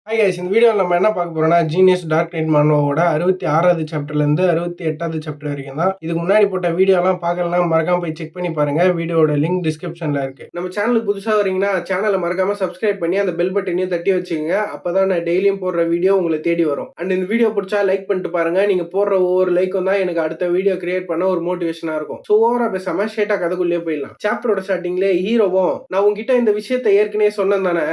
Hi guys, இந்த வீடியோவில் நம்ம என்ன பார்க்க போறோம்னா ஜீனியஸ் டார்க் நைட் மானோவோட 66வது சாப்டர்லேருந்து 68வது சாப்டர் வரைக்கும் தான். இதுக்கு முன்னாடி போட்ட வீடியோலாம் பார்க்கலாம், மறக்காம போய் செக் பண்ணி பாருங்க. வீடியோட லிங்க் டிஸ்கிரிப்ஷனில் இருக்கு. நம்ம சேனலுக்கு புதுசாக வரீங்கன்னா சேனலை மறக்காம சப்ஸ்கிரைப் பண்ணி அந்த பெல் பட்டனையும் தட்டி வச்சுக்கோங்க. அப்பதான் நான் டெய்லியும் போடுற வீடியோ உங்களை தேடி வரும். அண்ட் இந்த வீடியோ பிடிச்சா லைக் பண்ணிட்டு பாருங்க. நீங்க போடுற ஒவ்வொரு லைக்கும் தான் எனக்கு அடுத்த வீடியோ கிரியேட் பண்ண ஒரு மோட்டிவேஷனா இருக்கும். ஸோ ஓவரா பேசாம ஸ்ட்ரெயிட்டா கதைக்குள்ளேயே போயிடலாம். சாப்டரோட ஸ்டார்டிங்லேயே ஹீரோவும் நான் உங்ககிட்ட இந்த விஷயத்தை ஏற்கனவே சொன்னேன் தானே,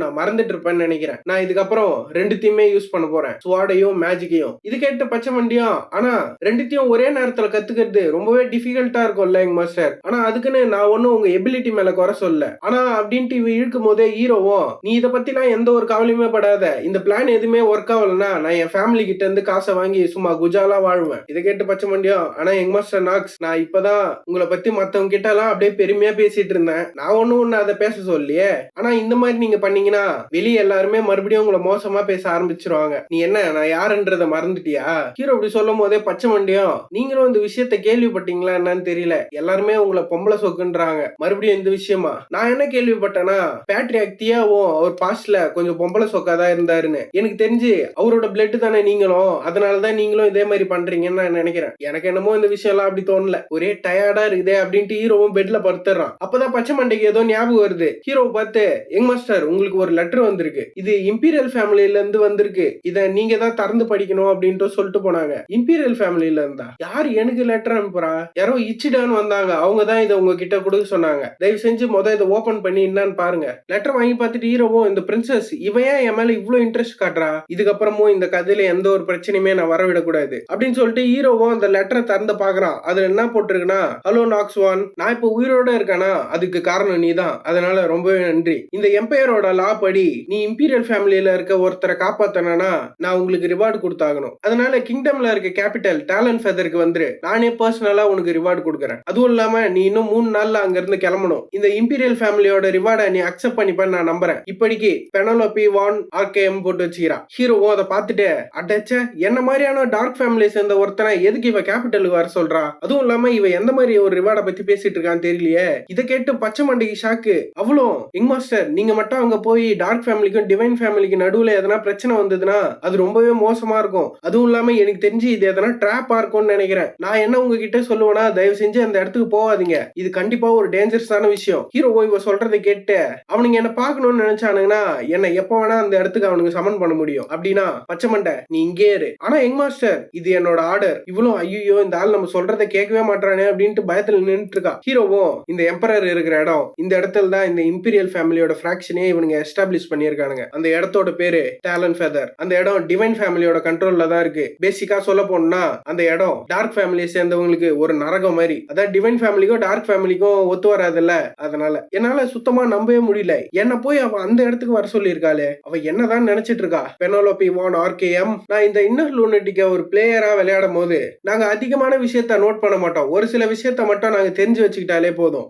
நான் மறந்துட்டு இருப்பேன்னு நினைக்கிறேன், நான் இதுக்கப்புறம் ரெண்டுத்தையுமே யூஸ் பண்ண போறேன், ஸ்வாடையும் மேஜிக்கையும். இது கேட்டு பச்சை மண்டியும், ஆனா ரெண்டுத்தையும் ஒரே நேரத்துல கத்துக்கிறது ரொம்பவே டிஃபிகல்ட்டா இருக்கும்ல எங்க மாஸ்டர். ஆனா அதுக்குன்னு நான் ஒன்னும் உங்க எபிலிட்டி மேல குறை சொல்ல. ஆனா அப்படின்ட்டு இவ இழுக்கும் போதே ஹீரோவும் நீ இதை பத்திலாம் எந்த ஒரு கவலையுமே படாத, இந்த பிளான் எதுவுமே ஒர்க் ஆகலன்னா நான் என் ஃபேமிலி கிட்ட இருந்து காசை வாங்கி சும்மா குஜாலா வாழ்வேன். இதை கேட்டு பச்சை மண்டியும், ஆனா எங்க மாஸ்டர் நாக்ஸ், நான் இப்பதான் உங்களை பத்தி மத்தவங்க கிட்ட எல்லாம் அப்படியே பெருமையா பேசிட்டு இருந்தேன், நான் ஒண்ணு அதை பேச சொல்லியே. ஆனா இந்த மாதிரி நீங்க பண்ணீங்கன்னா வெளியே எல்லாருமே மறுபடியும் உங்களை மோசமா பேச ஆரம்பிச்சிருவாங்க. நீ என்ன நான் யாருன்றத மறந்துட்டியா? ஹீரோ அப்படி சொல்லும் போதே பச்சை மண்டியும் நீங்களும் இந்த விஷயத்த கேள்விப்பட்டீங்களா என்னன்னு தெரியல, எல்லாருமே உங்களை பொம்பளை சொக்குன்றாங்க. மறுபடியும் இந்த விஷயமா நான் என்ன கேள்விப்பட்டேன்னா பேட்ரியாக் தியாவும் அவர் பாஸ்ட்ல கொஞ்சம் பொம்பளை சொக்காதான் இருந்தாருன்னு. எனக்கு தெரிஞ்சு அவரோட பிளட் தானே நீங்களும், அதனாலதான் நீங்களும் இதே மாதிரி பண்றீங்கன்னு நான் நினைக்கிறேன். எனக்கு என்னமோ இந்த விஷயம் எல்லாம் அப்படி தோணல, ஒரே டயர்டா இருக்குதே அப்படின்ட்டு ஹீரோவும் பெட்ல படுத்துறான். அப்பதான் பச்சை மண்டைக்கு ஏதோ ஞாபகம் வருது. ஹீரோ பார்த்து யங் மாஸ்டர் உங்களுக்கு ஒரு லெட்டர் வந்திருக்கு, இது இம்பீரியல் ஃபேமிலியில இருந்து வந்திருக்கு, இத நீங்க தான் திறந்து படிக்கணும் அப்படின்ட்டு சொல்லிட்டு போனாங்க. இம்பீரியல் ஃபேமிலியில இருந்தா யாரு எனக்கு லெட்டர் அனுப்புறா? யாரோ இச்சிடான்னு வந்தாங்க, அவங்க தான் இதை உங்ககிட்ட கொடுக்க சொன்னாங்க, தயவு செஞ்சு இதை ஓபன் பண்ணி என்னன்னு பாருங்க. லெட்டர் வாங்கி பார்த்துட்டு ஹீரோவும் இந்த பிரின்சஸ் இவன் ஏன் என் மேல இவ்வளவு இன்ட்ரெஸ்ட் காட்டுறா, இதுக்கப்புறமும் இந்த கதையில எந்த ஒரு பிரச்சனையுமே நான் வரவிடக்கூடாது அப்படின்னு சொல்லிட்டு ஹீரோவும் அந்த லெட்டரை திறந்து பாக்குறான். அதுல என்ன போட்டிருக்குன்னா, ஹலோ நாக்ஸ் ஒன், நான் இப்ப உயிரோட இருக்கேனா அதுக்கு காரணம் நீ தான், அதனால ரொம்பவே நன்றி. இந்த எம்பையரோட லா படி நீ இம்பீரியல் ஃபேமிலியில இருக்க ஒருத்தரை காப்பாத்தனா நான் உங்களுக்கு ரிவார்டு கொடுத்தாகணும். அதனால கிங்டம்ல இருக்க கேபிட்டல் டேலண்ட் ஃபெதருக்கு வந்துரு, நானே பர்சனலா உனக்கு ரிவார்டு கொடுக்குறேன். அதுவும் இல்லாம நீ இன்னும் 3 நாள்ல அங்க இருந்து கிளம்பணும். இந்த இம்பீரியல் ஃபேமிலியோட ரிவார்டை நீ அக்செப்ட் பண்ணிப்பேன்னு நான் நம்புறேன். இப்படிக்கு பெனலோபி வான் ஆர்கேஎம் போட்டு வச்சுக்கிறா. ஹீரோவும் அதை பார்த்துட்டு அடச்ச என்ன மாதிரியான டார்க் ஃபேமிலி சேர்ந்த ஒருத்தனை எதுக்கு இவ கேபிட்டலுக்கு வர சொல்றா, அதுவும் இல்லாம இவ எந்த மாதிரி ஒரு ரிவார்டை பத்தி பேசிட்டு இருக்கான்னு தெரியலையே. இதை கேட்டு பச்சை மண்டைக்கு ஷாக்கு. அவ்வளோ யங் மாஸ்டர் நீங்க மட்டும் அங்க போய் டார்க் ஃபேமிலிக்கும் டிவைன் ஃபேமிலிக்கு நடுவுல எதனா பிரச்சனை வந்ததுன்னா அது ரொம்பவே மோசமா இருக்கும். அதுவும் இல்லாம எனக்கு தெரிஞ்சு இது எதனா ட்ராப்பா இருக்கும்னு நினைக்கிறேன். நான் என்ன உங்ககிட்ட சொல்லுவேன்னா தயவு செஞ்சு அந்த இடத்துக்கு போகாதீங்க, இது கண்டிப்பா ஒரு டேஞ்சரஸான விஷயம். ஹீரோ இவ சொல்றதை கேட்டு அவனுங்க என்ன பார்க்கணும்னு நினைச்சானுங்கன்னா என்ன எப்ப வேணா அந்த இடத்துக்கு அவனுக்கு சமன் பண்ண முடியும். அப்படின்னா பச்சை மண்டை நீ இங்கே இரு, ஆனா யங் மாஸ்டர் இது என்னோட ஆர்டர். இவ்வளவு ஐயோ இந்த ஆள் நம்ம சொல்றதை கேட்கவே மாட்டானே அப்படின்ட்டு பயத்துல நின்றுட்டு இருக்கா. ஹீரோவும் இந்த எம்பரர் இருக்கிற இடம், இந்த இடத்துல தான் இந்த இம்பீரியல் ஃபேமிலியோட ஃபிராக்ஷனே இவனுங்க எஸ்டாப்ளிஷ் பண்ணியிருக்கானுங்க. அந்த இடத்தோட பேரு டேலண்ட் ஃபெதர். அந்த இடம் டிவைன் ஃபேமிலியோட கண்ட்ரோல்ல தான் இருக்கு. பேசிக்கா சொல்ல போனா அந்த இடம் டார்க் ஃபேமிலியை சேர்ந்தவங்களுக்கு ஒரு நரகம் மாதிரி. அதான் டிவைன் ஃபேமிலிக்கும் டார்க் ஃபேமிலிக்கும் ஒத்து வராதுல்ல, அதனால என்னால சுத்தமா நம்பவே முடியல. என்ன போய் அவ அந்த இடத்துக்கு வர சொல்லி இருக்காளே, அவ என்னதான் நினைச்சிட்டு இருக்கா? பெனோலோபி வான் ஆர்கேஎம், நான் இந்த இன்னர் லூனட்டிக்க ஒரு பிளேயரா விளையாடும் போது நாங்க அதிகமான விஷயத்த நோட் பண்ண மாட்டோம், ஒரு சில விஷயத்த மட்டும் நாங்க தெரிஞ்சு வச்சுக்கிட்டாலே போதும்.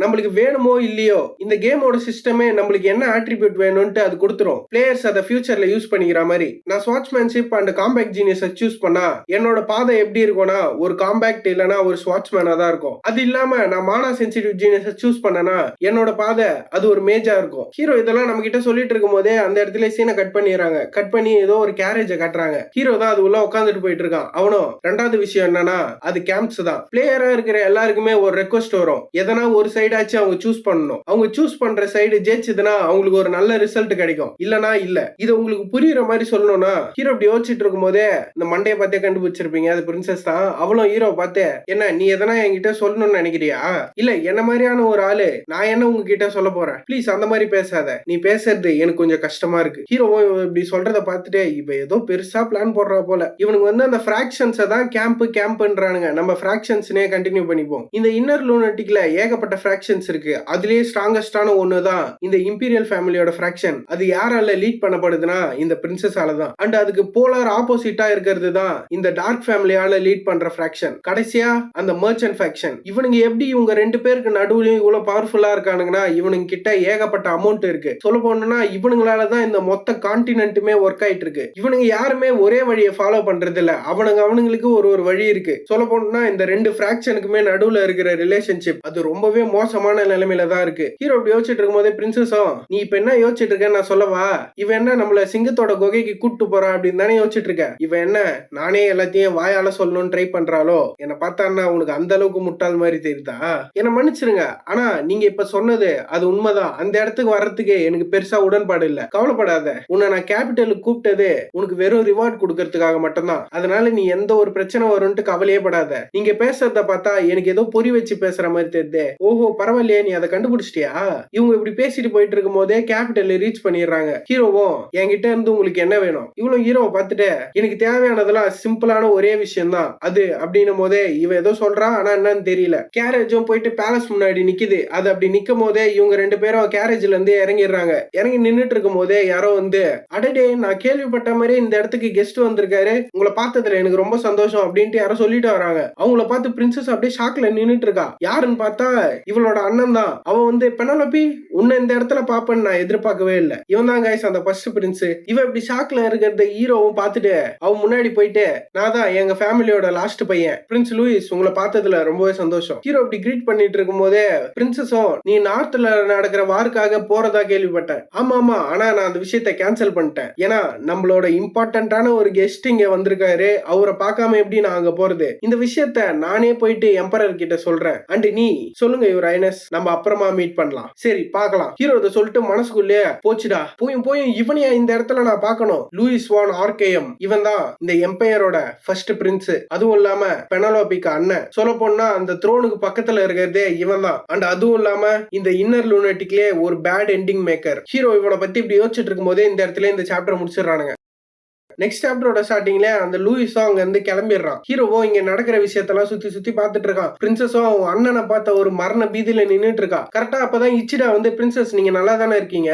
நம்மளுக்கு வேணுமோ இல்லையோ இந்த கேமோட சிஸ்டமே நம்மளுக்கு என்ன ஆட்ரிபியூட் வேணும்னு அது கொடுத்துரும். பிளேயர்ஸ் அதை ஃபியூச்சர்ல யூஸ் பண்ணிக்கிற மாதிரி. நான் ஸ்வாட்ச்மேன்ஷிப் அண்ட் காம்பேக்ட் ஜீனியஸை சூஸ் பண்ணா என்னோட பாதை எப்படி இருக்கும்னா ஒரு காம்பேக்ட் இல்லனா ஒரு ஸ்வாட்ச்மேனா தான் இருக்கும். அது இல்லாம நான் மானா சென்சிட்டிவ் ஜீனியஸை சூஸ் பண்ணனா என்னோட பாதை அது ஒரு மேஜா இருக்கும். ஹீரோ இதெல்லாம் நம்ம கிட்ட சொல்லிட்டு இருக்கும் போதே அந்த இடத்துல சீனை கட் பண்ணிடுறாங்க. கட் பண்ணி ஏதோ ஒரு கேரேஜை காட்டுறாங்க. ஹீரோ தான் அது உள்ள உட்காந்துட்டு போயிட்டு இருக்கான். அவனும் ரெண்டாவது விஷயம் என்னன்னா அது கேம்ப்ஸ் தான். பிளேயரா இருக்கிற எல்லாருக்குமே ஒரு ரெக்வஸ்ட் வரும், எதனா ஒரு சைடாச்சு அவங்க சூஸ் பண்ணணும். அவங்க சூஸ் பண்ற சைடு ஜெயிச்சதுன்னா அவங்களுக்கு ஒரு நல்ல ரிசல்ட் கிடைக்கும், இல்லனா இல்ல. இது உங்களுக்கு புரியுற மாதிரி சொல்லணும்னா ஹீரோ இப்படி யோசிச்சுட்டு இருக்கும் போதே இந்த மண்டையை பார்த்தே கண்டுபிடிச்சிருப்பீங்க, அது பிரின்சஸ் தான். அவளும் ஹீரோ பார்த்து என்ன நீ எதனா என்கிட்ட சொல்லணும்னு நினைக்கிறியா? இல்ல என்ன மாதிரியான ஒரு ஆளு நான் என்ன உங்ககிட்ட சொல்ல போறேன், ப்ளீஸ் அந்த மாதிரி பேசாத, நீ பேசுறது எனக்கு கொஞ்சம் கஷ்டமா இருக்கு. ஹீரோ இப்படி சொல்றத பார்த்துட்டு இவ ஏதோ பெருசா பிளான் போடுறா போல. இவனுக்கு அந்த ஃபிராக்ஷன்ஸை தான் கேம்ப்ன்றானுங்க. நம்ம ஃபிராக்ஷன்ஸ்னே கண்டினியூ பண்ணிப்போம். இந்த இன்னர் லூனட்டிக்ல ஏகப்பட்ட ஃபிராக்ஷன்ஸ் இருக்கு. அதுலயே ஸ்ட்ராங்கஸ்டான ஒண்ணுதான் இந்த இம்பீரியல் ஃபேமிலியோட ஃபிராக்ஷன். அது யாரால லீட் பண்ணப்படுதுன்னா இந்த பிரின்சஸால தான். அண்ட் அதுக்கு போலார் ஆப்போசிட்டா இருக்கிறது தான் இந்த டார்க் ஃபேமிலியால லீட் பண்ற ஃபிராக்ஷன். கடைசியா அந்த மர்ச்சன்ட் ஃபேக்ஷன். இவனுங்க எப்படி இவங்க ரெண்டு பேருக்கு நடுவுலயும் இவ்வளவு பவர்ஃபுல்லா இருக்கானுங்கன்னா இவனுங்க கிட்ட ஏகப்பட்ட அமௌண்ட் இருக்கு. சொல்ல போனா இவனுங்களால தான் இந்த மொத்த கான்டினென்ட்டுமே ஒர்க் ஆயிட்டு இருக்கு. இவனுங்க யாருமே ஒரே வழியை ஃபாலோ பண்றது இல்ல, அவனுங்களுக்கு ஒரு வழி இருக்கு. சொல்ல போனா இந்த ரெண்டு ஃபிராக்ஷனுக்குமே நடுவுல இருக்கிற ரிலேஷன்ஷிப் அது ரொம்பவே மோசமான நிலைமையில தான் இருக்கு. ஹீரோ யோசிச்சுட்டு இருக்கும் போதே பிரின்சஸும் நீ இப்ப என்ன யோசிச்சுட்டு இருக்கேன்னு நான் சொல்லவா, இவன் என்ன நம்மள சிங்கத்தோட குகைக்கு கூட்டு போறான் அப்படின்னு தானே யோசிச்சுட்டு இருக்க. இவன் என்ன நானே எல்லாத்தையும் வாயால சொல்லணும்னு ட்ரை பண்றாளோ? என்ன பார்த்தான்னா உனக்கு அந்த அளவுக்கு முட்டாள் மாதிரி தெரியுதா? என்ன மன்னிச்சிருங்க, ஆனா நீங்க இப்ப சொன்னது அது உண்மைதான். அந்த இடத்துக்கு வர்றதுக்கு எனக்கு பெருசா உடன்பாடு இல்ல. கவலைப்படாத, உன்னை நான் கேபிட்டலுக்கு கூப்பிட்டது உனக்கு வெறும் ரிவார்ட் கொடுக்கறதுக்காக மட்டும்தான். அதனால நீ எந்த ஒரு பிரச்சனை வரும்னு கவலையே படாத. நீங்க பேசுறத பார்த்தா எனக்கு ஏதோ பொறி வச்சு பேசுற மாதிரி தெரியுது. ஓஹோ பரவாயில்லையே, நீ அதை கண்டுபிடிச்சிட்டியா? இவங்க இப்படி பேசிட்டு போயிட்டு இருக்கும் போதே கேபிட்டல் ரீச் பண்ணிடுறாங்க. ஹீரோவும் என்கிட்ட இருந்து உங்களுக்கு என்ன வேணும்? இவ்வளவு ஹீரோவை பார்த்துட்டு எனக்கு தேவையானதெல்லாம் சிம்பிளான ஒரே விஷயம் தான் அது அப்படின்னும் போதே இவ ஏதோ சொல்றான், ஆனா என்னன்னு தெரியல. கேரேஜும் போயிட்டு பேலஸ் முன்னாடி நிக்குது. அது அப்படி நிக்கும் போதே இவங்க 2 பேரும் கேரேஜ்ல இருந்து இறங்கிடுறாங்க. இறங்கி நின்னுட்டு இருக்கும் போதே யாரோ வந்து, அடடே நான் கேள்விப்பட்ட மாதிரி இந்த இடத்துக்கு கெஸ்ட் வந்திருக்காரு, உங்களை பார்த்ததுல எனக்கு ரொம்ப சந்தோஷம் அப்படின்ட்டு யாரோ சொல்லிட்டு வராங்க. அவங்கள பார்த்து பிரின்சஸ் அப்படியே ஷாக்ல நின்னுட்டு இருக்கா. யாருன்னு பார்த்தா இவளோட அண்ணன் தான். அவன் வந்து, பெனலோபி உன்னை இந்த இடத்துல பாப்பேன்னு நான் எதிர்பார்க்கவே இல்லை. இவன் தான் கைஸ் அந்த ஃபர்ஸ்ட் பிரின்ஸ். இவ இப்படி ஷாக்ல இருக்கிறத ஹீரோவும் பார்த்துட்டு அவன் முன்னாடி போயிட்டு, நான் தான் எங்க ஃபேமிலியோட லாஸ்ட் பையன் பிரின்ஸ் லூயிஸ், உங்களை பார்த்ததுல ரொம்பவே சந்தோஷம். ஹீரோ இப்படி கிரீட் பண்ணிட்டு இருக்கும் போதே பிரின்சஸும், நீ நார்த்ல நடக்கிற வாருக்காக போறதா கேள்விப்பட்டேன். ஆமா ஆமா, ஆனா நான் அந்த விஷயத்தை கேன்சல் பண்ணிட்டேன். ஏன்னா நம்மளோட இம்பார்ட்டன்டான ஒரு கெஸ்ட் இங்க வந்திருக்காரு, அவரை பார்க்காம எப்படி நான் அங்க போறது? இந்த விஷயத்த நானே போயிட்டு எம்பரர் கிட்ட சொல்றேன். அண்ட் நீ சொல்லுங்க யுவர் ஹைனஸ், நம்ம அப்புறமா மீட் பண்ணலாம். சரி பார்க்கலாம். ஹீரோ இதை சொல்லிட்டு மனசுக்குள்ளே, போச்சுடா போயும் போயும் இவனையா இந்த இடத்துல நான் பார்க்கணும். லூயிஸ் வான் ஆர்கேயம், இவன் தான் இந்த எம்பையரோட ஃபர்ஸ்ட் பிரின்ஸ். அதுவும் இல்லாம பெனலோபிக்கு அண்ணன். சொல்ல போனா அந்த த்ரோனுக்கு பக்கத்துல இருக்கிறதே இவன் தான். அண்ட் அதுவும் இல்லாம இந்த இன்னர் லூனட்டிக்லயே ஒரு பேட் எண்டிங் மேக்கர். ஹீரோ இவனை பத்தி இப்படி யோசிச்சுட்டு இருக்கும் போதே இந்த இடத்துல இந்த சாப்டர் முடிச்சிடறானுங்க. நெக்ஸ்ட் சாப்டரோட ஸ்டார்டிங்ல அந்த லூயிஸும் அங்க இருந்து கிளம்பிடுறான். ஹீரோவும் இங்க நடக்கிற விஷயத்தெல்லாம் சுத்தி சுத்தி பாத்துட்டு இருக்கான். பிரின்சஸும் அவங்க அண்ணனை பார்த்த ஒரு மரண பீதியில நின்னுட்டு இருக்கா. கரெக்டா அப்பதான் இச்சிடா வந்து, பிரின்சஸ் நீங்க நல்லா தானே இருக்கீங்க?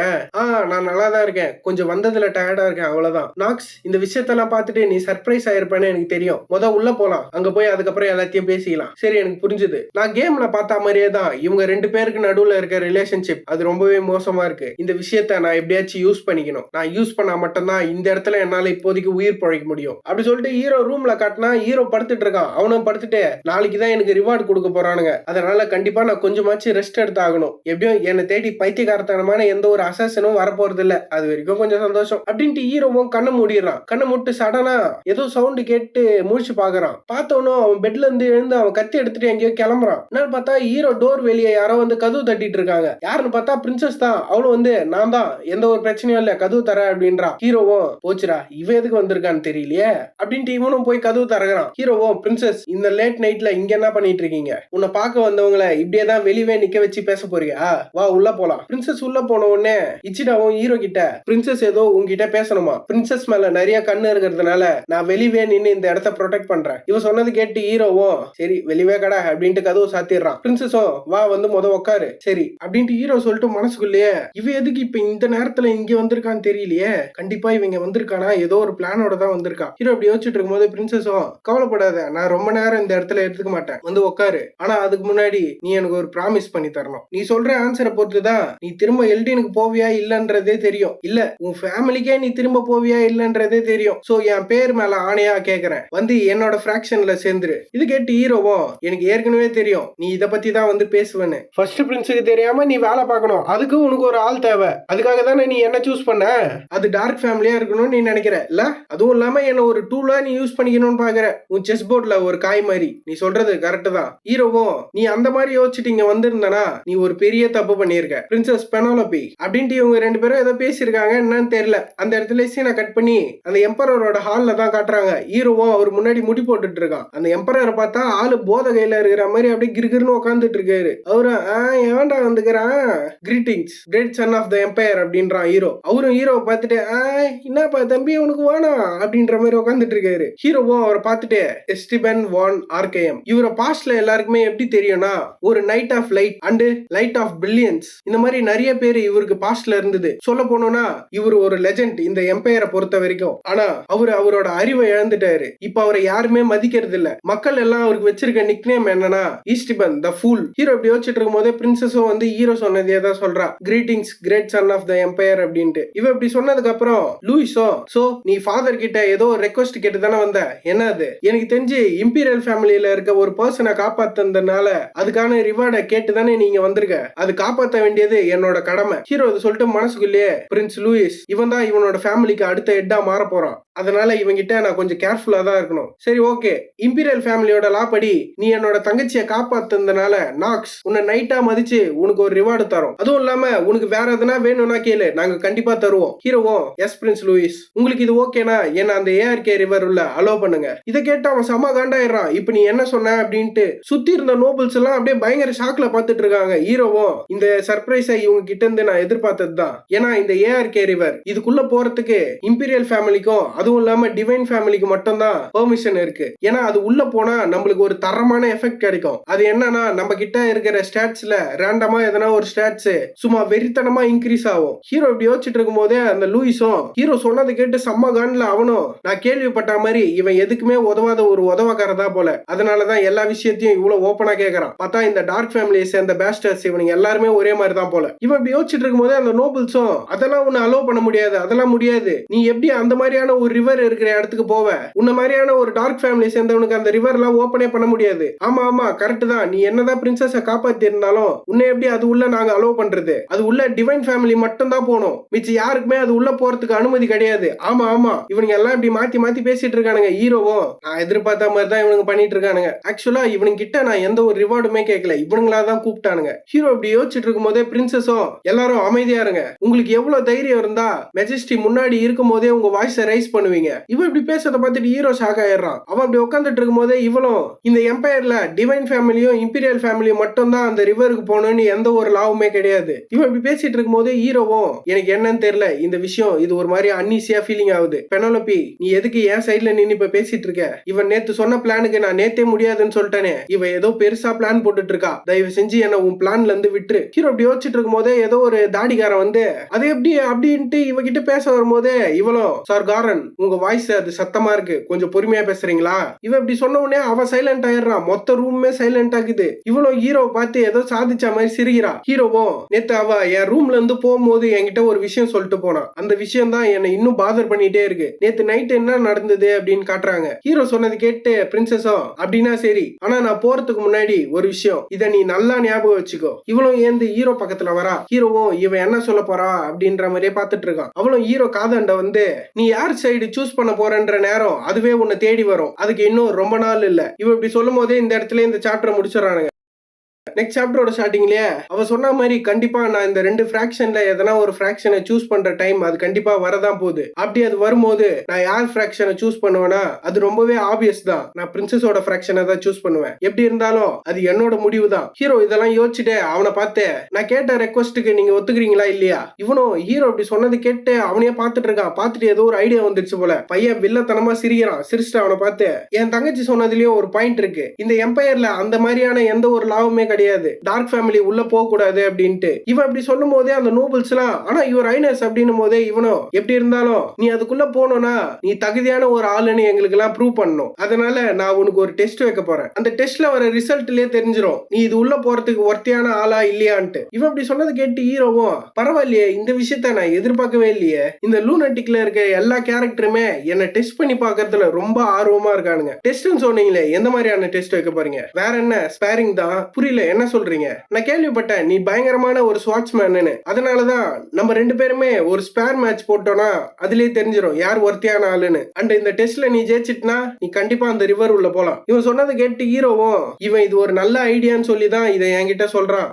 நான் நல்லா தான் இருக்கேன், கொஞ்சம் வந்ததுல டயர்டா இருக்கேன், அவ்வளவுதான். நாக்ஸ் இந்த விஷயத்தெல்லாம் பார்த்துட்டு நீ சர்ப்ரைஸ் ஆயிருப்பேன்னு எனக்கு தெரியும். உள்ள போலாம், அங்க போய் அதுக்கப்புறம் எல்லாத்தையும் பேசிக்கலாம். சரி எனக்கு புரிஞ்சுது. நான் கேம்ல பார்த்த மாதிரியே தான் இவங்க 2 பேருக்கு நடுவுல இருக்க ரிலேஷன்ஷிப் அது ரொம்பவே மோசமா இருக்கு. இந்த விஷயத்த நான் எப்படியாச்சும் யூஸ் பண்ணிக்கணும். நான் யூஸ் பண்ணா மட்டும்தான் இந்த இடத்துல என்னால இப்போதைக்கு உயிர் பழைக்க முடியும் அப்படி சொல்லிட்டு ஹீரோ ரூம்ல காட்டினா ஹீரோ படுத்துட்டு இருக்கான். அவனும் படுத்துட்டு, நாளைக்கு தான் எனக்கு ரிவார்டு கொடுக்க போறானுங்க, அதனால கண்டிப்பா நான் கொஞ்சமாச்சு ரெஸ்ட் எடுத்து ஆகணும். எப்படியும் என்னை தேடி பைத்தியகாரத்தனமான எந்த ஒரு அசாசனும் வரப்போறது இல்ல, அது வரைக்கும் கொஞ்சம் சந்தோஷம் அப்படின்ட்டு ஹீரோவும் கண்ணை மூடிடுறான். கண்ணை மூட்டு சடனா ஏதோ சவுண்டு கேட்டு முழிச்சு பாக்குறான். பார்த்தவனும் அவன் பெட்ல இருந்து எழுந்து அவன் கத்தி எடுத்துட்டு எங்கேயோ கிளம்புறான். என்னன்னு பார்த்தா ஹீரோ டோர் வெளியே யாரோ வந்து கதவு தட்டிட்டு இருக்காங்க. யாருன்னு பார்த்தா பிரின்சஸ் தான். அவளும் வந்து, நான் தான், எந்த ஒரு பிரச்சனையும் இல்ல, கதவு தர அப்படின்றா. ஹீரோவும், போச்சுடா இவ எதுக்கு வந்திருக்கான்னு தெரியலையே அப்படின்ட்டு இவனும் போய் கதவு தரகிறான். ஹீரோவும், பிரின்சஸ் இந்த லேட் நைட்ல இங்க என்ன பண்ணிட்டு இருக்கீங்க? உன்னை பார்க்க வந்தவங்களை இப்படியேதான் வெளியே நிக்க வச்சு பேச போறியா? வா உள்ள போலாம். பிரின்சஸ் உள்ள போன உடனே இச்சிடாவும் ஹீரோ கிட்ட, பிரின்சஸ் ஏதோ உங்ககிட்ட பேசணுமா? பிரின்சஸ் மேல நிறைய கண்ணு இருக்கிறதுனால நான் வெளியே நின்று இந்த இடத்த ப்ரொடெக்ட் பண்றேன். இவ சொன்னது கேட்டு ஹீரோவும், சரி வெளியே கடை அப்படின்ட்டு கதவு சாத்திடுறான். பிரின்சஸும், வா வந்து உட்காரு. சரி அப்படின்ட்டு ஹீரோ சொல்லிட்டு மனசுக்குள்ளேயே, இவ எதுக்கு இப்ப இந்த நேரத்துல இங்க வந்திருக்கான்னு தெரியலையே, கண்டிப்பா இவங்க வந்திருக்கானா ஏதோ ஒரு பிளானோட தான் வந்திருக்கா. ஹீரோ அப்படி யோசிச்சுட்டு இருக்கும்போது பிரின்சஸும், கவலைப்படாத, நான் ரொம்ப நேரம் இந்த இடத்துல எடுத்துக்க மாட்டேன், வந்து உட்காரு. ஆனா அதுக்கு முன்னாடி நீ எனக்கு ஒரு ப்ராமிஸ் பண்ணி தரணும். நீ சொல்ற ஆன்சரை பொறுத்துதான் நீ திரும்ப எல்டினுக்கு போவியா இல்லன்றதே தெரியும். இல்ல உன் ஃபேமிலிக்கே நீ திரும்ப போவியா இல்லன்றதே தெரியும். சோ என் பேர் மேல ஆணையா கேக்குறேன், வந்து என்னோட ஃபிராக்ஷன்ல சேர்ந்துரு. இது கேட்டு ஹீரோவும், எனக்கு ஏற்கனவே தெரியும் நீ இத பத்தி தான் வந்து பேசுவேன்னு. ஃபர்ஸ்ட் பிரின்ஸுக்கு தெரியாம நீ வேலை பார்க்கணும், அதுக்கு உனக்கு ஒரு ஆள் தேவை. அதுக்காக தானே நீ என்ன சூஸ் பண்ண? அது டார்க் ஃபேமிலியா இருக்கணும்னு நீ நினைக்கிற இல்ல? அதுவும் இல்லாம என்ன ஒரு டூலா நீ யூஸ் பண்ணிக்கணும்னு பாக்குற. உன் செஸ் போர்ட்ல ஒரு காய் மாதிரி. நீ சொல்றது கரெக்ட் தான். ஹீரோவும், நீ அந்த மாதிரி யோசிச்சுட்டு இங்க வந்திருந்தனா நீ ஒரு பெரிய தப்பு பண்ணிருக்க. பிரின்சஸ் பெனோலோபி அப்படின்ட்டு இவங்க 2 பேரும் ஏதோ பேசியிருக்காங்க, என்னன்னு தெரியல. அந்த இடத்துல சீனை கட் பண்ணி அந்த எம்பரரோட ஹால்ல தான் காட்டுறாங்க. ஹீரோவும் அவர் முன்னாடி முடி போட்டுட்டு இருக்கான். அந்த எம்பரரை பார்த்தா ஆளு போத கையில இருக்கிற மாதிரி அப்படியே கிருகிருன்னு உட்காந்துட்டு இருக்காரு. அவரு, ஏன்டா வந்துக்கிறான், greetings great son of the empire அப்படின்றான் ஹீரோ. அவரும் ஹீரோவை பார்த்துட்டு, என்னப்பா தம்பி உனக்கு வேணாம் அப்படின்ற மாதிரி உட்காந்துட்டு இருக்காரு. ஹீரோவும் அவரை பார்த்துட்டு, எஸ்டிபன் வான் ஆர்கேயம், இவரை பாஸ்ட்ல எல்லாருக்குமே எப்படி தெரியும்னா ஒரு night of light and light of billions, இந்த மாதிரி நிறைய பேர் இவருக்கு பாஸ்ட்ல இருந்தது. சொல்ல போனோம்னா இவர் ஒரு லெஜெண்ட் இந்த எம்பையரை பொறுத்த வரைக்கும். ஆனா அவரோட அறிவை இழந்துட்டாரு. இப்ப அவரை யாருமே மதிக்கிறது இல்ல. மக்கள் எல்லாம் அவருக்கு வச்சிருக்க நிக்நேம் என்னன்னா ஈஸ்டிபன் த ஃபூல். ஹீரோ இப்படி யோசிச்சுட்டு இருக்கும் போதே பிரின்சஸும் வந்து ஹீரோ சொன்னதே தான் சொல்றா, greetings great son of the empire அப்படின்ட்டு. இவ இப்படி சொன்னதுக்கு அப்புறம் லூயிஸோ, சோ நீ ஃபாதர் கிட்ட ஏதோ ரெக்வஸ்ட் கேட்டு தானே வந்த, என்ன அது? எனக்கு தெரிஞ்சு இம்பீரியல் ஃபேமிலியில இருக்க ஒரு பர்சனை காப்பாத்துனதுனால அதுக்கான ரிவார்டை கேட்டு தானே நீங்க வந்திருக்க. அது காப்பாற்ற வேண்டியது என்னோட கடமை. ஹீரோ இது சொல்லிட்டு மனசுக்குள்ளேயே பிரின்ஸ் லூயிஸ் இவன் தான் இவனோட ஃபேமிலிக்கு அடுத்த ஹெட்டா மாற போறான், அதனால இவங்கிட்ட நான் கொஞ்சம் கேர்ஃபுல்லா தான் இருக்கணும். சரி ஓகே, இம்பீரியல் ஃபேமிலியோட லா படி நீ என்னோட தங்கச்சியை காப்பாத்துனதுனால நாக்ஸ் உன்னை நைட்டா மதிச்சு உனக்கு ஒரு ரிவார்டு தரும். அதுவும் இல்லாம உனக்கு வேற எதனா வேணும்னா கேளு, நாங்க கண்டிப்பா தருவோம். ஹீரோவும் எஸ் பிரின்ஸ் லூயிஸ், உங்களுக்கு இது ஓகேனா என்ன அந்த ஏஆர்கே ரிவர் உள்ள அலோ பண்ணுங்க. இதை கேட்டு அவன் செம காண்டாயிடுறான். இப்ப நீ என்ன சொன்ன அப்படின்ட்டு சுத்தி இருந்த நோபல்ஸ் எல்லாம் அப்படியே பயங்கர ஷாக்ல பாத்துட்டு இருக்காங்க. ஹீரோவும் இந்த சர்ப்ரைஸை இவங்க கிட்ட இருந்து நான் எதிர்பார்த்தது தான். ஏன்னா இந்த ஏஆர்கே ரிவர் இதுக்குள்ள போறதுக்கு இம்பீரியல் ஃபேமிலிக்கும் அதுவும் இல்லாம டிவைன் ஃபேமிலிக்கு மட்டும் தான் பெர்மிஷன் இருக்கு. ஏன்னா அது உள்ள போனா நம்மளுக்கு ஒரு தரமான எஃபெக்ட் கிடைக்கும். அது என்னன்னா நம்ம கிட்ட இருக்கிற ஸ்டாட்ஸ்ல ரேண்டமா எதனா ஒரு ஸ்டாட்ஸ் சும்மா வெறித்தனமா இன்க்ரீஸ் ஆகும். ஹீரோ இப்படி யோசிச்சுட்டு இருக்கும் போதே அந்த லூயிஸும் ஹீரோ சொன்னதை கேட்டு செம்ம கான்ல அவனும் நான் கேள்விப்பட்ட மாதிரி இவன் எதுக்குமே உதவாத ஒரு உதவக்காரதா போல, அதனாலதான் எல்லா விஷயத்தையும் இவ்வளவு ஓப்பனா கேக்குறான். பார்த்தா இந்த டார்க் ஃபேமிலியை சேர்ந்த பேஸ்டர்ஸ் இவனுங்க எல்லாருமே ஒரே மாதிரி தான் போல. இவன் இப்படி யோசிச்சுட்டு இருக்கும் போதே அந்த நோபல்ஸும் அதெல்லாம் உன்னை அலோ பண்ண முடியாது, அதெல்லாம் முடியாது, நீ எப்படி அந்த மாதிரியான ஒரு ரிவர் இருக்கிற இடத்துக்கு போவ, உன்ன மாதிரியான ஒரு டார்க் ஃபேமிலி சேர்ந்தவனுக்கு அந்த ரிவர் எல்லாம் ஓப்பனே பண்ண முடியாது. ஆமா ஆமா கரெக்ட் தான், நீ என்னதான் பிரின்சஸ காப்பாத்தி இருந்தாலும் உன்னை எப்படி அது உள்ள நாங்க அலோ பண்றது, அது உள்ள டிவைன் ஃபேமிலி மட்டும் தான் போகணும், மிச்ச யாருக்குமே அது உள்ள போறதுக்கு அனுமதி கிடையாது. ஆமா ஆமா இவனுங்க எல்லாம் இப்படி மாத்தி மாத்தி பேசிட்டு இருக்கானுங்க. ஹீரோவும் நான் எதிர்பார்த்த மாதிரி தான் இவனுங்க பண்ணிட்டு இருக்கானுங்க. ஆக்சுவலா இவனுங்க கிட்ட நான் எந்த ஒரு ரிவார்டுமே கேட்கல, இவனுங்களா தான் கூப்பிட்டானுங்க. ஹீரோ இப்படி யோசிச்சுட்டு இருக்கும் போதே பிரின்சஸும் எல்லாரும் அமைதியா இருங்க, உங்களுக்கு எவ்வளவு தைரியம் இருந்தா மெஜஸ்டி முன்னாடி இருக்கும் போதே உங்க வாய்ஸை ரைஸ் பண்ணுவீங்க. இவன் இப்படி பேசுறத பார்த்துட்டு ஹீரோ ஷாக் ஆயிடுறான். அவன் அப்படி உட்காந்துட்டு இருக்கும் போதே இவளும் இந்த எம்பையர்ல டிவைன் ஃபேமிலியும் இம்பீரியல் ஃபேமிலியும் மட்டும் தான் அந்த ரிவருக்கு போகணும்னு எந்த ஒரு லாவுமே கிடையாது. இவன் இப்படி பேசிட்டு இருக்கும் போதே ஹீரோவும் எனக்கு என்னன்னு தெரியல இந்த விஷயம், இது ஒரு மாதிரி அன்னீசியா ஃபீலிங் ஆகுது. பெனோலோபி நீ எதுக்கு என் சைட்ல நின்னு இப்ப பேசிட்டு இருக்க, இவன் நேத்து சொன்ன பிளானுக்கு நான் நேத்தே முடியாதுன்னு சொல்லிட்டேனே, இவன் ஏதோ பெருசா பிளான் போட்டுட்டு இருக்கா, தயவு செஞ்சு என்ன உன் பிளான்ல இருந்து விட்டுரு. ஹீரோ அப்படி யோசிச்சுட்டு இருக்கும் போதே ஏதோ ஒரு தாடிகாரன் வந்து அது எப்படி அப்படின்ட்டு இவகிட்ட பேச வரும்போதே இவளும் சார் காரன் உங்க வாய்ஸ் அது சத்தமா இருக்கு, கொஞ்சம் பொறுமையா பேசுறீங்களா. இவன் இப்படி சொன்ன உடனே அவன் சைலண்ட் ஆயிடுறான். மொத்த ரூமே சைலண்ட் ஆகுது. இவளும் ஹீரோ பார்த்து ஏதோ சாதிச்ச மாதிரி சிரிக்கிறா. ஹீரோவும் நேத்து அவ என் ரூம்ல இருந்து போகும்போது என்கிட்ட ஒரு விஷயம் சொல்லிட்டு போனா, அந்த விஷயம் தான் என்னை இன்னும் பாதர் பண்ணிட்டே இருக்கு. நேத்து நைட் என்ன நடந்தது அப்படின்னு காட்டுறாங்க. ஹீரோ சொன்னது கேட்டு பிரின்சஸும் அப்படின்னா சரி, ஆனா நான் போறதுக்கு முன்னாடி ஒரு விஷயம், இத நீ நல்லா ஞாபகம் வச்சுக்கோ. இவளும் ஏந்து ஹீரோ பக்கத்துல வரா. ஹீரோவும் இவன் என்ன சொல்ல போறா அப்படின்ற மாதிரியே பாத்துட்டு இருக்கான். அவளும் ஹீரோ காதாண்ட வந்து நீ யார் சைடு சூஸ் பண்ண போறன்ற நேரம் அதுவே உன்னை தேடி வரும், அதுக்கு இன்னும் ரொம்ப நாள் இல்ல. இவ இப்படி சொல்லும் போதே இந்த இடத்துல இந்த சாப்டரை முடிச்சிடறானுங்க. நெக்ஸ்ட் சாப்டரோட ஸ்டார்டிங்லயே அவ சொன்ன மாதிரி கண்டிப்பா நான் இந்த ரெண்டு ஃபிராக்ஷன்ல எதனா ஒரு ஃபிராக்ஷனை சூஸ் பண்ற டைம் அது கண்டிப்பா வரதான் போகுது. அப்படி அது வரும்போது நான் யார் ஃபிராக்ஷனை சூஸ் பண்ணுவேன்னா அது ரொம்பவே ஆப்வியஸ் தான், நான் பிரின்சஸோட ஃபிராக்ஷனை தான் சூஸ் பண்ணுவேன். எப்படி இருந்தாலும் அது என்னோட முடிவு தான். ஹீரோ இதெல்லாம் யோசிச்சுட்டு அவனை பார்த்து நான் கேட்ட ரெக்வஸ்ட்டுக்கு நீங்க ஒத்துக்கிறீங்களா இல்லையா. இவனும் ஹீரோ இப்படி சொன்னது கேட்டு அவனையே பார்த்துட்டு இருக்கான். பார்த்துட்டு ஏதோ ஒரு ஐடியா வந்துருச்சு போல. பையன் வில்லத்தனமா சிரிக்கிறான். சிரிச்சுட்டு அவனை பார்த்து என் தங்கச்சி சொன்னதுலயும் ஒரு பாயிண்ட் இருக்கு, இந்த எம்பையர்ல அந்த மாதிரியான எந்த ஒரு லாவுமே கிடையாது, டார்க் ஃபேமிலி உள்ள போக கூடாது அப்படின்ட்டு. இவன் அப்படி சொல்லும் போதே அந்த நோபல்ஸ் எல்லாம் ஆனா யுவர் ஹைனஸ் அப்படின்னும் போதே இவனும் எப்படி இருந்தாலும் நீ அதுக்குள்ள போனோம்னா நீ தகுதியான ஒரு ஆளுன்னு எங்களுக்கு எல்லாம் ப்ரூவ் பண்ணணும், அதனால நான் உனக்கு ஒரு டெஸ்ட் வைக்க போறேன், அந்த டெஸ்ட்ல வர ரிசல்ட்லயே தெரிஞ்சிடும் நீ இது உள்ள போறதுக்கு ஒர்த்தியான ஆளா இல்லையான்ட்டு. இவன் அப்படி சொன்னது கேட்டு ஹீரோவும் பரவாயில்லையே இந்த விஷயத்த நான் எதிர்பார்க்கவே இல்லையே, இந்த லூனட்டிக்ல இருக்க எல்லா கேரக்டருமே என்ன டெஸ்ட் பண்ணி பாக்குறதுல ரொம்ப ஆர்வமா இருக்கானுங்க. டெஸ்ட்னு சொன்னீங்களே எந்த மாதிரியான டெஸ்ட் வைக்க போறீங்க, வேற என்ன ஸ்பேரிங் தான், புரியல என்ன சொல்றீங்க, நான் கேள்விப்பட்டேன் நீ பயங்கரமான ஒரு ஸ்வாட்ச்மேன்னு, அதனாலதான் நம்ம ரெண்டு பேருமே ஒரு ஸ்பேர் மேட்ச் போட்டோம்னா அதுலயே தெரிஞ்சிடும் யார் ஒர்த்தியான ஆளுன்னு, அண்ட் இந்த டெஸ்ட்ல நீ ஜெயிச்சிட்டுனா நீ கண்டிப்பா அந்த ரிவர் உள்ள போலாம். இவன் சொன்னதை கேட்டு ஹீரோவும் இவன் இது ஒரு நல்ல ஐடியான்னு சொல்லிதான் இதை என்கிட்ட சொல்றான்,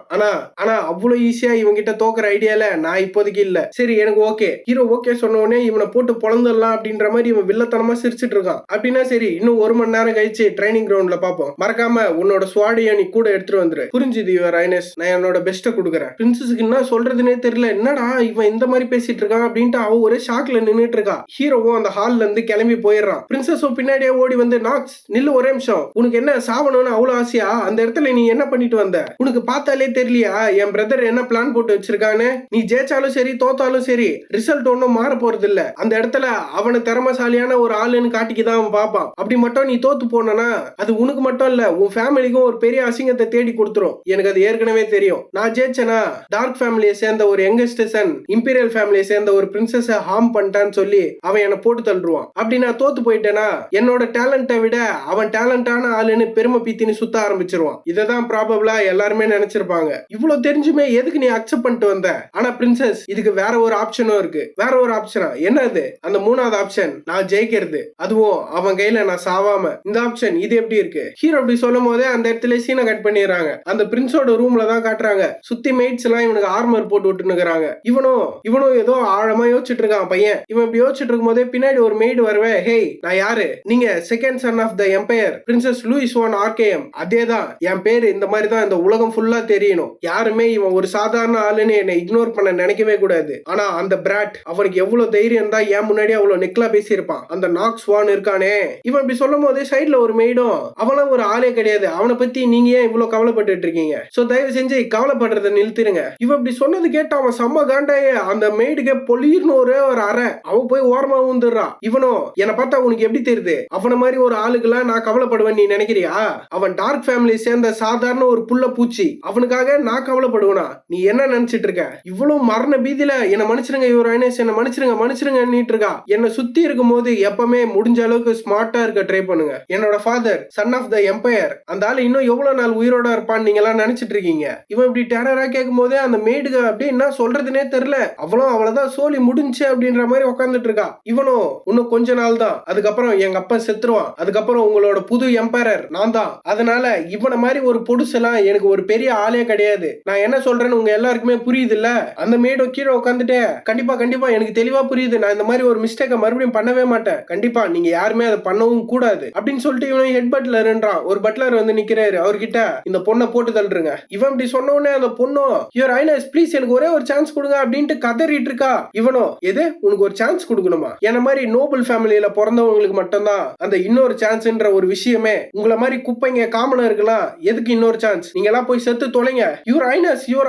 ஆனா அவ்வளவு ஈஸியா இவன் கிட்ட தோக்குற ஐடியால நான் இப்போதைக்கு இல்ல, சரி எனக்கு ஓகே. ஹீரோ ஓகே சொன்ன உடனே இவனை போட்டு பொழந்துடலாம் அப்படின்ற மாதிரி இவன் வில்லத்தனமா சிரிச்சிட்டு இருக்கான். அப்படின்னா சரி இன்னும் 1 மணி நேரம் கழிச்சு ட்ரைனிங் கிரவுண்ட்ல பாப்போம், மறக்காம உன்னோட ஸ்வாடையும் நீ கூட எடுத்துட்டு வந்துரு, புரிஞ்சுது யுவர் ஹைனஸ், நான் என்னோட பெஸ்ட்டை கொடுக்குறேன். பிரின்சஸ்க்கு என்ன சொல்றதுன்னே தெரியல, என்னடா இவன் இந்த மாதிரி பேசிட்டு இருக்கான் அப்படின்ட்டு அவ ஒரே ஷாக்ல நின்னுட்டு இருக்கா. ஹீரோவும் அந்த ஹால்ல இருந்து கிளம்பி போயிடுறான். பிரின்சஸும் பின்னாடியே ஓடி வந்து நாக்ஸ் நில்லு ஒரே நிமிஷம், உனக்கு என்ன சாவணும்னு அவ்வளவு ஆசையா, அந்த இடத்துல நீ என்ன பண்ணிட்டு வந்த, உனக்கு பார்த்தாலே தெரியலையா என் பிரதர் என்ன பிளான் போட்டு வச்சிருக்கான்னு, நீ ஜெயிச்சாலும் சரி தோத்தாலும் சரி ரிசல்ட் ஒன்னும் மாற போறது இல்ல, அந்த இடத்துல அவனை திறமசாலியான ஒரு ஆளுன்னு காட்டிக்குதான் அவன் பாப்பான், அப்படி மட்டும் நீ தோத்து போனா அது உனக்கு மட்டும் இல்ல உன் ஃபேமிலிக்கும் ஒரு பெரிய அசிங்கத்தை தேடி கொடுத்துரும். எனக்கு அது ஏற்கனவே தெரியும். நான் ஜெயிச்சேனா டார்க் ஃபேமிலியை சேர்ந்த ஒரு யங்கஸ்ட் சன் இம்பீரியல் ஃபேமிலியை சேர்ந்த ஒரு பிரின்சஸ ஹார்ம் பண்ணிட்டான்னு சொல்லி அவன் என்ன போட்டு தள்ளுவான். அப்படி நான் தோத்து போயிட்டேனா என்னோட டேலண்ட்டை விட அவன் டேலண்டான ஆளுன்னு பெருமை பீத்தின்னு சுத்த ஆரம்பிச்சிருவான். இததான் ப்ராபபிளா எல்லாருமே நினைச்சிருப்பாங்க. இவ்வளவு தெரிஞ்சுமே எதுக்கு நீ அக்செப்ட் பண்ணிட்டு வந்த? ஆனா பிரின்சஸ் இதுக்கு வேற ஒரு ஆப்ஷனும் இருக்கு. வேற ஒரு ஆப்ஷனா என்னது? அந்த மூணாவது ஆப்ஷன் நான் ஜெயிக்கிறது, அதுவும் அவன் கையில நான் சாவாம. இந்த ஆப்ஷன் இது எப்படி இருக்கு? ஹீரோ அப்படி சொல்லும் போதே அந்த இடத்துல சீனை கட் பண்ணிடுறாங்க. அந்த பிரின்ஸோட ரூம்ல தான் காட்டுறாங்க. சுத்தி மெய்ட்ஸ் எல்லாம் இவனுக்கு ஆர்மர் போட்டு விட்டுனுக்குறாங்க. இவனும் ஏதோ ஆழமா யோசிச்சுட்டு இருக்கான் பையன். இவன் இப்படி யோசிச்சுட்டு இருக்கும் போதே பின்னாடி ஒரு மெய்டு வரவே, ஹே நான் யாரு? நீங்க second son of the empire princess Louise von ஆர்கேஎம். அதேதான் என் பேரு. இந்த மாதிரி தான் இந்த உலகம் ஃபுல்லா தெரியணும். யாருமே இவன் ஒரு சாதாரண ஆளுன்னு என்னை இக்னோர் பண்ண நினைக்கவே கூடாது. ஆனா அந்த பிராட் அவனுக்கு எவ்வளவு தைரியம் தான் என் முன்னாடி அவ்வளவு நெக்லா பேசியிருப்பான். அந்த நாக்ஸ் வான் இருக்கானே. இவன் இப்படி சொல்லும் போதே சைட்ல ஒரு மெய்டும், அவனும் ஒரு ஆளே கிடையாது, அவனை பத்தி நீங்க ஏன் இவ்வளவு கவலைப்பட்டு இருக்கீங்க? சோ தயவு செஞ்சு கவலைப்படுறத நிறுத்திருங்க. இவன் இப்படி சொன்னது கேட்டு அவன் செம்ம காண்டாயே அந்த மெய்டுக்கு பொலிர்னு ஒரே ஒரு அறை. அவன் போய் ஓரமா வந்துடுறான். இவனும் என்னை பார்த்தா உனக்கு எப்படி தெரியுது? அவன மாதிரி ஒரு ஆளுக்கெல்லாம் நான் கவலைப்படுவேன் நீ நினைக்கிறியா? அவன் டார்க் ஃபேமிலி சேர்ந்த சாதாரண ஒரு புள்ள பூச்சி. அவனுக்காக நான் கவலைப்படுவேனா? நீ என்ன நினைச்சிட்டு இருக்க? இவ்வளவு மரண பீதியில என்ன மன்னிச்சிருங்க யுவர் ஹைனஸ், என்ன மன்னிச்சிருங்க இருக்கா. என்ன சுத்தி இருக்கும் போது எப்பவுமே முடிஞ்ச அளவுக்கு ஸ்மார்ட்டா இருக்க ட்ரை பண்ணுங்க. என்னோட father son of the empire, அந்த ஆளு இன்னும் எவ்வளவு நாள் உயிரோட இருப்பான்னு நீங்க எல்லாம் நினைச்சிட்டு இருக்கீங்க. இவன் இப்படி டெரரா கேட்கும் போதே அந்த மேடுக அப்படி என்ன சொல்றதுனே தெரியல. அவ்வளவுதான் சோலி முடிஞ்சு அப்படின்ற மாதிரி உட்காந்துட்டு இருக்கா. இவனும் இன்னும் கொஞ்ச நாள் தான், அதுக்கப்புறம் எங்க அப்பா செத்துருவான், அதுக்கப்புறம் உங்களோட புது எம்பையர் நான் தான். அதனால இவனை மாதிரி ஒரு பொடுசெல்லாம் எனக்கு ஒரு பெரிய ஆளே கிடையாது. நான் என்ன சொல்றேன்னு உங்க எல்லாருக்குமே புரியுது இல்ல? அந்த மேடு கீழே உட்காந்துட்டு கண்டிப்பா எனக்கு தெளிவா புரியுது, நான் இந்த மாதிரி ஒரு மிஸ்டேக்கை மறுபடியும் பண்ணவே மாட்டேன், கண்டிப்பா நீங்க யாருமே அதை பண்ணவும் கூடாது அப்படின்னு சொல்லிட்டு இவன் ஹெட் பட்லர்ன்றான். ஒரு பட்லர் வந்து நிக்கிறாரு. அவர்கிட்ட இந்த பொண்ணை போட்டு தள்ளுங்க. இவன் இப்படி சொன்ன உடனே அந்த பொண்ணும் யுவர் ஹைனஸ் ப்ளீஸ் எனக்கு ஒரே ஒரு சான்ஸ் கொடுங்க அப்படின்ட்டு கதறிட்டு இருக்கா. இவனும் எது உனக்கு ஒரு சான்ஸ் கொடுக்கணுமா? என்ன மாதிரி நோபல் ஃபேமிலியில பிறந்தவங்களுக்கு மட்டும்தான் அந்த இன்னொரு சான்ஸ்ன்ற ஒரு விஷயமே. உங்களை மாதிரி குப்பைங்க காமனா இருக்கலாம். எதுக்கு இன்னொரு சான்ஸ்? நீங்க எல்லாம் போய் செத்து தொலைங்க. யுவர்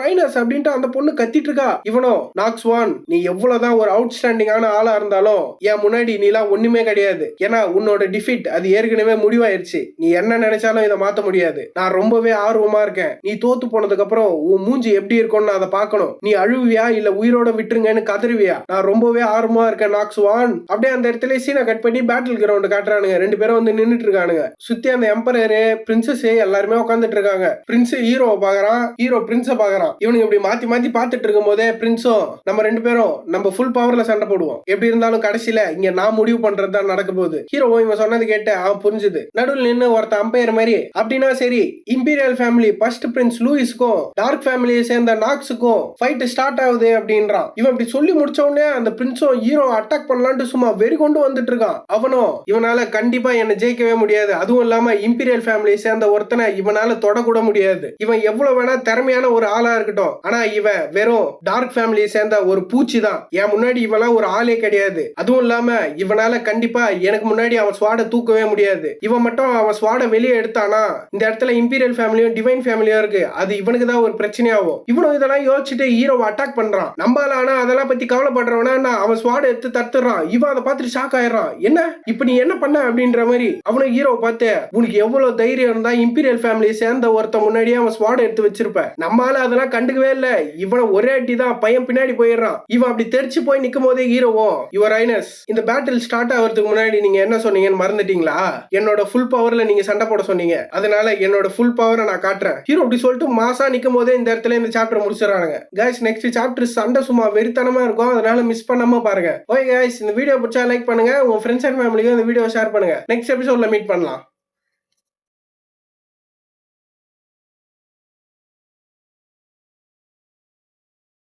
ஹைனஸ் அப்படின்ட்டு அந்த பொண்ணு கத்திட்டு இருக்கா. இவனும் நாக்ஸ் வான், நீ எவ்வளவுதான் ஒரு அவுட்ஸ்டாண்டிங்கான ஆளா இருந்தாலும் என் முன்னாடி நீலாம் ஒண்ணுமே கிடையாது. ஏன்னா உன்னோட டிஃபீட் அது ஏற்கனவே முடிவாயிருச்சு. நீ என்ன நினைச்சாலும் இதை மாத்த முடியாது. நான் ரொம்பவே ஆர்வமா இருக்கேன். நீ தோத்து போனதுக்கு அப்புறம் உன் மூஞ்சி எப்படி இருக்கும்னு அதை பார்க்கணும். நீ அழுவியா இல்ல உயிரோட விட்டுருங்கன்னு கதறுவியா? நான் ரொம்பவே ஆர்வமா இருக்கேன் நாக்ஸ் வான். அப்படியே அந்த இடத்துல சீனை கட் பண்ணி பேட்டில் கிரவுண்ட் காட்டுறானுங்க. ரெண்டு பேரும் வந்து நின்னுட்டு இருக்கானுங்க. சுத்தி அந்த எம்பரரு பிரின்சஸ் எல்லாருமே உட்காந்துட்டு இருக்காங்க. பிரின்ஸ் ஹீரோவை பாக்குறான், ஹீரோ பிரின்ஸ பாக்குறான். இவனுக்கு இப்படி மாத்தி பாத்துட்டு இருக்கும் போதே பிரின்ஸும் நம்ம ரெண்டு பேரும் நம்ம ஃபுல் பவர்ல சண்டை போடுவோம். எப்படி இருந்தாலும் கடைசியில இங்க நான் முடிவு பண்றதுதான் நடக்க போகுது. ஹீரோ இவன் சொன்னது கேட்டு அவன் புரிஞ்சுது. நடுவில் நின்று ஒருத்த அம்பையர் மாதிரி அப்படின்னா சரி, இம்பீரியல் ஃபேமிலி ஃபர்ஸ்ட் பிரின்ஸ் லூயிஸ்க்கும் டார்க் ஃபேமிலியை சேர்ந்த நாக்ஸுக்கும் ஃபைட் ஸ்டார்ட் ஆகுது அப்படின்றான். இவன் இப்படி சொல்லி முடிச்ச உடனே அந்த பிரின்ஸும் ஹீரோ அட்டாக் பண்ணலான்ட்டு சும்மா வெறி கொண்டு வந்துட்டு இருக்கான். அவனும் இவனால கண்டிப்பா என்ன ஜெயிக்கவே முடியாது, அதுவும் இல்லாம இம்பீரியல் ஃபேமிலியை சேர்ந்த ஒருத்தனை இவனால தொடக்கூட முடியாது. இவன் எவ்வளவு வேணா திறமையான ஒரு ஆளா இருக்கட்டும், ஆனா இவன் வெறும் டார்க் ஃபேமிலியை சேர்ந்த ஒரு பூச்சி தான். என் முன்னாடி இவெல்லாம் ஒரு ஆளே கிடையாது. அதுவும் இல்லாம இவனால கண்டிப்பா எனக்கு முன்னாடி அவன் ஸ்வாட தூக்கவே முடியாது. இவன் மட்டும் அவன் ஸ்வாட வெளியே எடுத்தானா இந்த இடத்துல இம்பீரியல் ஃபேமிலியும் டிவைன் ஃபேமிலியும் இருக்கு, அது இவனுக்கு தான் ஒரு பிரச்சனையாகும். இவனும் இதெல்லாம் யோசிச்சுட்டு ஹீரோவை அட்டாக் பண்றான். நம்பால ஆனா அதெல்லாம் பத்தி கவலைப்படுறவனா அவன் ஸ்வாட எடுத்து தடுத்துறான். இவன் அதை பார்த்துட்டு ஷாக் ஆயிடுறான். என்ன இப்ப நீ என்ன பண்ண அப்படின்ற மாதிரி. அவனும் ஹீரோவை பார்த்து உனக்கு எவ்வளவு தைரியம் இருந்தா இம்பீரியல் ஃபேமிலியை சேர்ந்த ஒருத்த முன்னாடியே அவன் ஸ்வாட எடுத்து வச்சிருப்ப. நம்மால அதெல்லாம் கண்டுக்கவே இல்ல. இவனை ஒரே அடி தான் பையன் பின்னாடி போயிடுறான். இவன் அப்படி தெரிச்சு போய் நிக்கும் போதே ஹீரோவும் யுவர் ஹைனஸ் இந்த பேட்டில் ஸ்டார்ட் ஆகிறதுக்கு முன்னாடி நீங்க என்ன சொன்னீங்கன்னு மறந்துட்டீங்களா? என்னோட ஃபுல் பவர்ல நீங்க சண்டை போட சொன்னீங்க, அதனால என்னோட ஃபுல் பவரை நான் காட்டுறேன். ஹீரோ அப்படி சொல்லிட்டு மாசா நிக்கும் போதே இந்த இடத்துல இந்த சாப்டர் முடிச்சிடறாங்க. கைஸ் நெக்ஸ்ட் சாப்டர் சண்டை சும்மா வெறித்தனமா இருக்கும், அதனால மிஸ் பண்ணாம பாருங்க. ஓகே கைஸ், இந்த வீடியோ பிடிச்சா லைக் பண்ணுங்க, உங்க ஃப்ரெண்ட்ஸ் அண்ட் ஃபேமிலிக்கு இந்த வீடியோ ஷேர் பண்ணுங்க. நெக்ஸ்ட் எபிசோட்ல மீட் பண்ணலாம்.